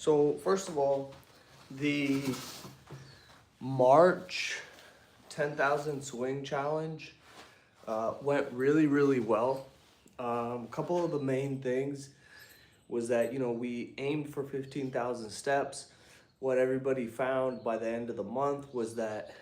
So first of all, the March 10,000 swing challenge went really, really well. A couple of the main things was that, we aimed for 15,000 steps. What everybody found by the end of the month was that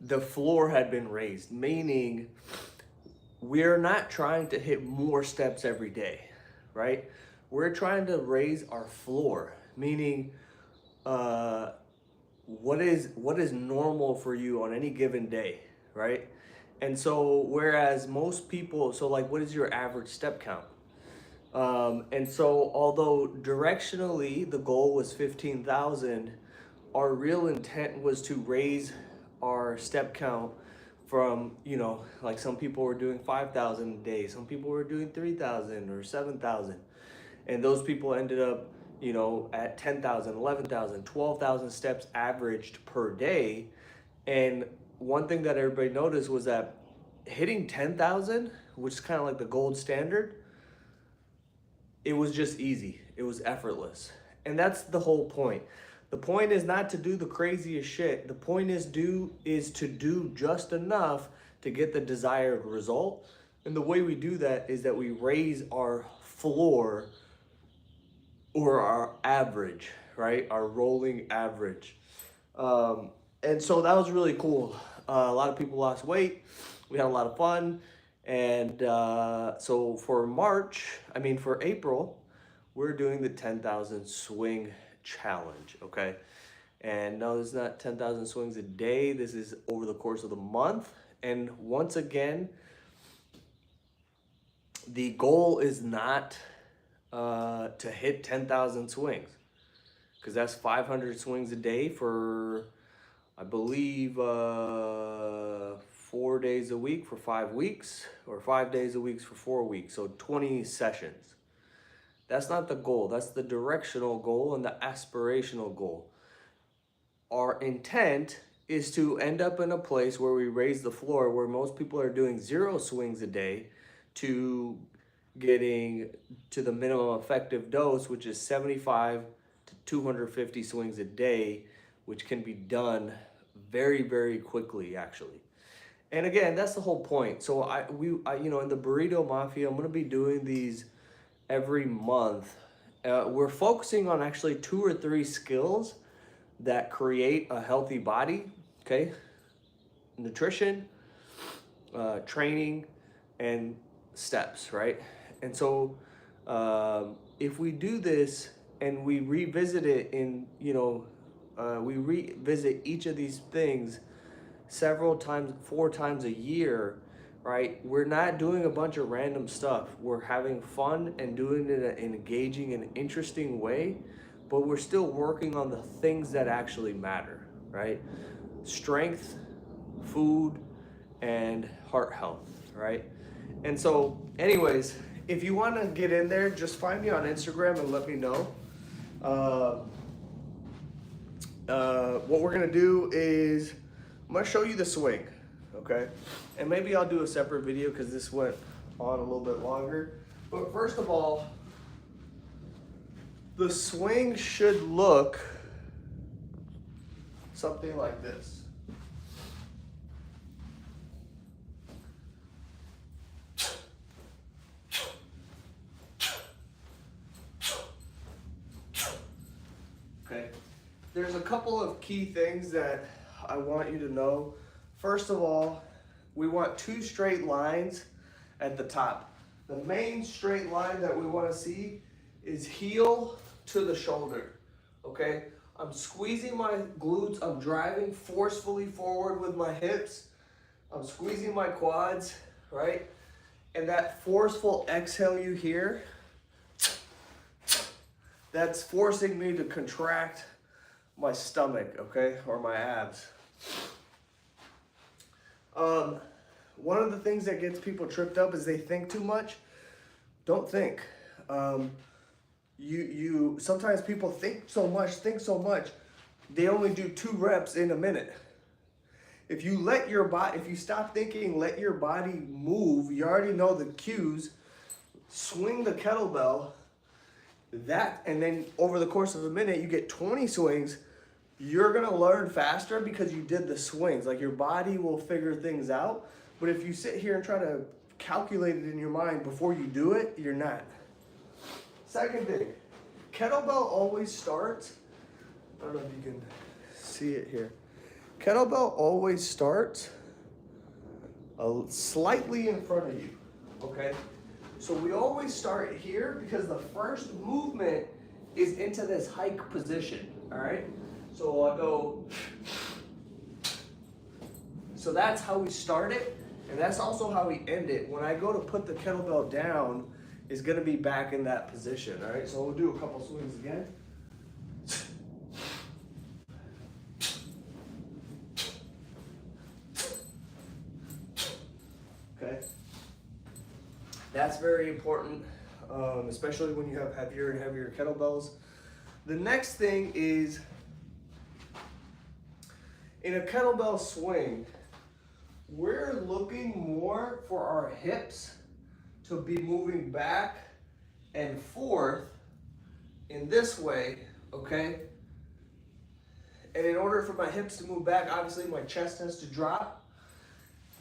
the floor had been raised, meaning we're not trying to hit more steps every day, right? We're trying to raise our floor, meaning what is normal for you on any given day, right? And so whereas most people, so like what is your average step count? And so although directionally the goal was 15,000, our real intent was to raise our step count from, like some people were doing 5,000 a day, some people were doing 3,000 or 7,000. And those people ended up, at 10,000, 11,000, 12,000 steps averaged per day. And one thing that everybody noticed was that hitting 10,000, which is kind of like the gold standard, it was just easy. It was effortless. And that's the whole point. The point is not to do the craziest shit. The point is to do just enough to get the desired result. And the way we do that is that we raise our floor or our average, right? Our rolling average. And so that was really cool. A lot of people lost weight. We had a lot of fun. And so for April, we're doing the 10,000 swing challenge, okay? And no, this is not 10,000 swings a day. This is over the course of the month. And once again, the goal is not to hit 10,000 swings, because that's 500 swings a day for, I believe, 4 days a week for 5 weeks, or 5 days a week for 4 weeks. So 20 sessions. That's not the goal. That's the directional goal and the aspirational goal. Our intent is to end up in a place where we raise the floor, where most people are doing 0 swings a day, to getting to the minimum effective dose, which is 75 to 250 swings a day, which can be done very, very quickly, actually. And again, that's the whole point. So I in the Burrito Mafia, I'm going to be doing these every month. We're focusing on actually 2 or 3 skills that create a healthy body, okay? Nutrition, training, and steps, right? And so if we do this and we revisit it we revisit each of these things several times, 4 times a year, right? We're not doing a bunch of random stuff. We're having fun and doing it in an engaging and interesting way, but we're still working on the things that actually matter, right? Strength, food, and heart health, right? And so, anyways, if you want to get in there, just find me on Instagram and let me know. What we're going to do is I'm going to show you the swing, okay? And maybe I'll do a separate video because this went on a little bit longer. But first of all, the swing should look something like this. Okay. There's a couple of key things that I want you to know. First of all, we want 2 straight lines at the top. The main straight line that we want to see is heel to the shoulder, okay? I'm squeezing my glutes. I'm driving forcefully forward with my hips. I'm squeezing my quads, right? And that forceful exhale you hear, that's forcing me to contract my stomach, okay, or my abs. One of the things that gets people tripped up is they think too much. Don't think. Sometimes people think so much, they only do 2 reps in a minute. If you stop thinking, let your body move, you already know the cues, swing the kettlebell, And then over the course of a minute, you get 20 swings. You're gonna learn faster because you did the swings. Like your body will figure things out. But if you sit here and try to calculate it in your mind before you do it, you're not. Second thing, kettlebell always starts, I don't know if you can see it here. Kettlebell always starts slightly in front of you, okay? So we always start here because the first movement is into this hike position, all right? So I'll go, so that's how we start it, and that's also how we end it. When I go to put the kettlebell down, it's gonna be back in that position, all right? So we'll do a couple swings again. Okay, that's very important, especially when you have heavier and heavier kettlebells. The next thing is, in a kettlebell swing, we're looking more for our hips to be moving back and forth in this way, okay? And in order for my hips to move back, obviously my chest has to drop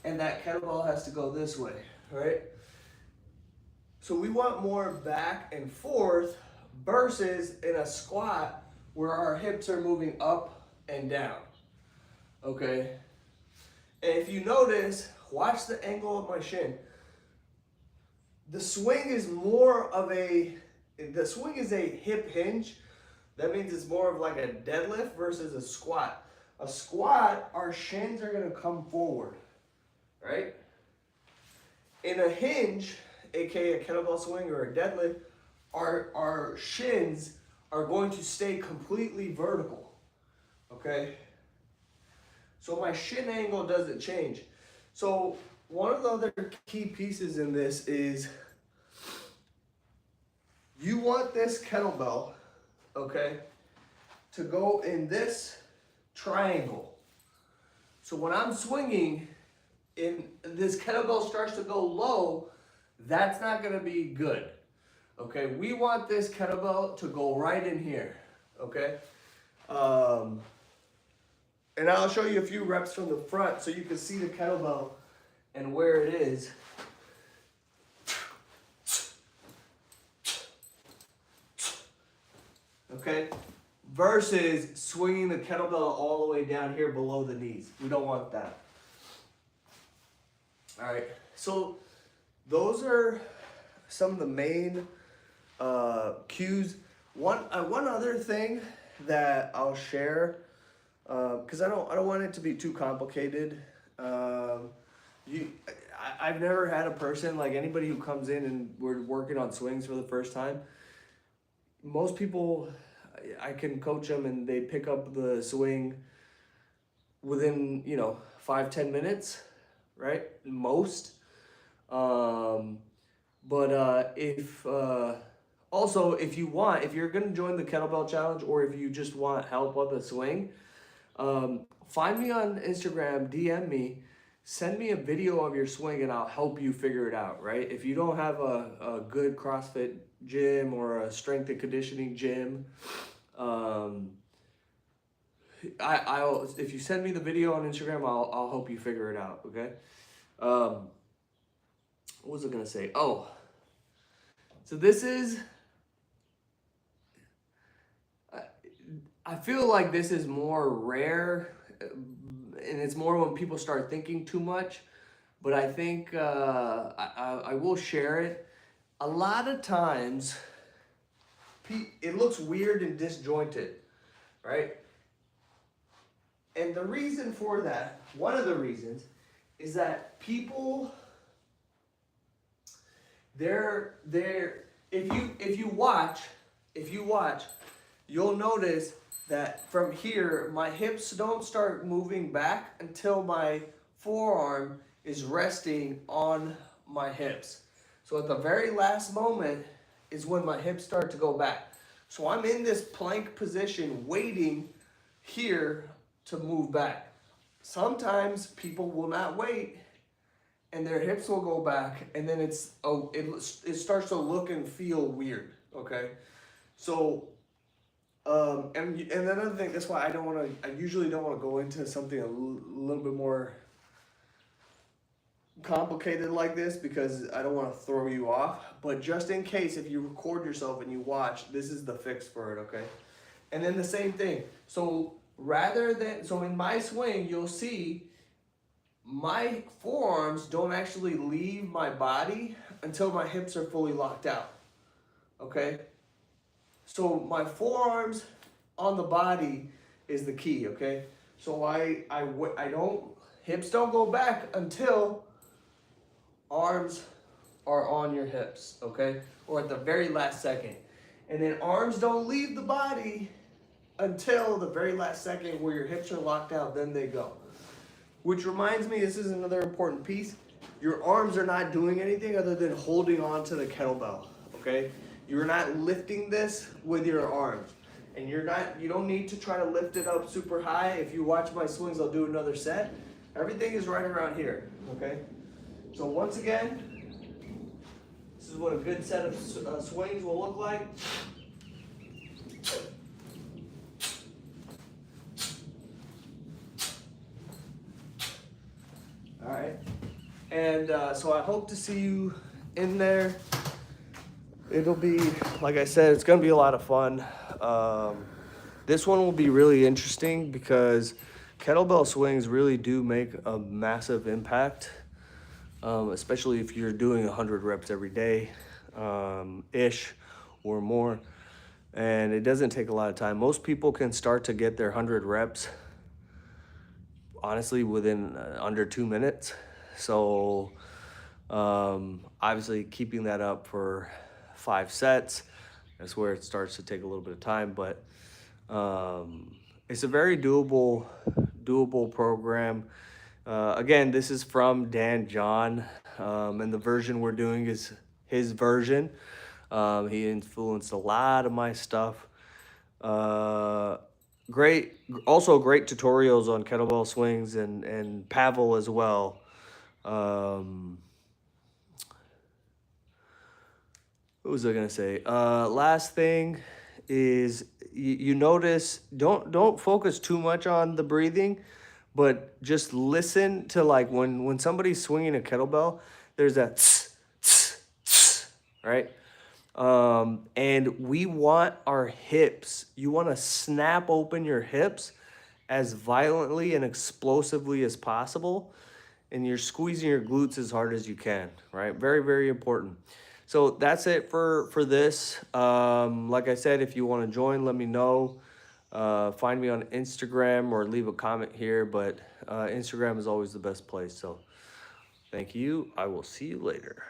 and that kettlebell has to go this way, right? So we want more back and forth versus in a squat where our hips are moving up and down, okay? And if you notice, watch the angle of my shin. The swing is more of a hip hinge. That means it's more of like a deadlift versus a squat. A squat, our shins are gonna come forward, right? In a hinge, aka a kettlebell swing or a deadlift, our shins are going to stay completely vertical, okay? So my shin angle doesn't change. So one of the other key pieces in this is you want this kettlebell, okay, to go in this triangle. So when I'm swinging, and this kettlebell starts to go low, that's not gonna be good, okay? We want this kettlebell to go right in here, okay? And I'll show you a few reps from the front so you can see the kettlebell and where it is. Okay? Versus swinging the kettlebell all the way down here below the knees. We don't want that. All right, so those are some of the main cues. One other thing that I'll share, because I don't want it to be too complicated. I've never had a person, like anybody who comes in and we're working on swings for the first time. Most people, I can coach them and they pick up the swing within 5-10 minutes, right? Most. If you want, if you're gonna join the kettlebell challenge, or if you just want help on the swing, find me on Instagram, DM me, send me a video of your swing and I'll help you figure it out, right? If you don't have a good CrossFit gym or a strength and conditioning gym, if you send me the video on Instagram, I'll help you figure it out, okay? What was I gonna say? Oh, so this is, I feel like this is more rare, and it's more when people start thinking too much, but I think I will share it. A lot of times, it looks weird and disjointed, right? And the reason for that, one of the reasons, is that people, if you watch, you'll notice that from here, my hips don't start moving back until my forearm is resting on my hips. So at the very last moment is when my hips start to go back. So I'm in this plank position waiting here to move back. Sometimes people will not wait and their hips will go back, and then it starts to look and feel weird, okay? So, and another thing, that's why I usually don't want to go into something a little bit more complicated like this because I don't want to throw you off. But just in case, if you record yourself and you watch, this is the fix for it, okay? And then the same thing. So so in my swing, you'll see my forearms don't actually leave my body until my hips are fully locked out, okay? So my forearms on the body is the key, okay? So hips don't go back until arms are on your hips, okay? Or at the very last second. And then arms don't leave the body until the very last second where your hips are locked out, then they go. Which reminds me, this is another important piece. Your arms are not doing anything other than holding on to the kettlebell, okay? You're not lifting this with your arms. And you don't need to try to lift it up super high. If you watch my swings, I'll do another set. Everything is right around here, okay? So once again, this is what a good set of swings will look like. All right, and so I hope to see you in there. It'll be, like I said, it's gonna be a lot of fun. This one will be really interesting because kettlebell swings really do make a massive impact, especially if you're doing 100 reps every day, ish, or more. And it doesn't take a lot of time. Most people can start to get their 100 reps honestly within under 2 minutes. So obviously keeping that up for 5 sets, that's where it starts to take a little bit of time, but it's a very doable program. Again, this is from Dan John, and the version we're doing is his version. He influenced a lot of my stuff. Also great tutorials on kettlebell swings and Pavel as well. What was I gonna say? Last thing is you notice don't focus too much on the breathing, but just listen to like when somebody's swinging a kettlebell, there's that tss, tss, tss, right? And we want our hips, you want to snap open your hips as violently and explosively as possible. And you're squeezing your glutes as hard as you can, right? Very, very important. So that's it for this. Like I said, if you want to join, let me know. Find me on Instagram or leave a comment here, but Instagram is always the best place. So thank you. I will see you later.